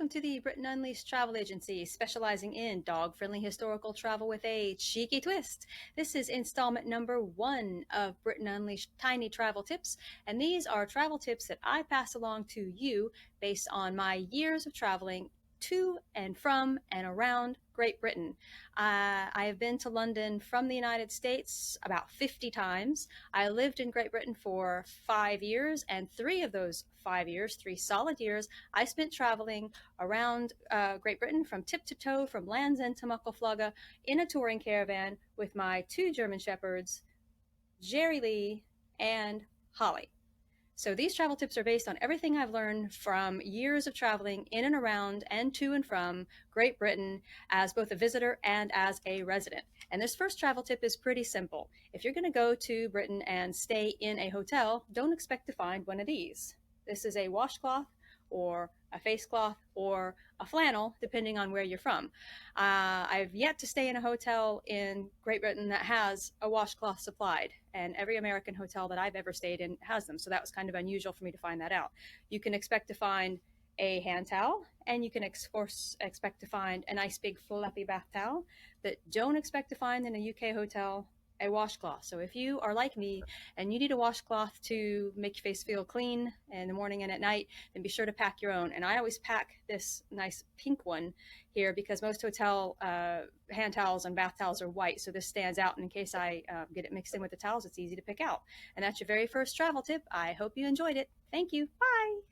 welcome to the Britain Unleashed travel agency, specializing in dog-friendly historical travel with a cheeky twist. This is installment number 1 of Britain Unleashed Tiny Travel Tips, and these are travel tips that I pass along to you based on my years of traveling to and from and around Great Britain. I have been to London from the United States about 50 times. I lived in Great Britain for 5 years, and 3 of those 5 years, 3 solid years, I spent traveling around Great Britain from tip to toe, from Land's End to Muckleflugga, in a touring caravan with my 2 German Shepherds, Jerry Lee and Holly. So these travel tips are based on everything I've learned from years of traveling in and around and to and from Great Britain as both a visitor and as a resident. And this first travel tip is pretty simple. If you're going to go to Britain and stay in a hotel, don't expect to find one of these. This is a washcloth or a face cloth or a flannel, depending on where you're from. I've yet to stay in a hotel in Great Britain that has a washcloth supplied, and every American hotel that I've ever stayed in has them, so that was kind of unusual for me to find that out. You can expect to find a hand towel, and you can expect to find a nice big fluffy bath towel, but don't expect to find in a UK hotel a washcloth. So if you are like me and you need a washcloth to make your face feel clean in the morning and at night, then be sure to pack your own. And I always pack this nice pink one here because most hotel hand towels and bath towels are white, so this stands out, and in case I get it mixed in with the towels, it's easy to pick out. And that's your very first travel tip. I hope you enjoyed it. Thank you. Bye.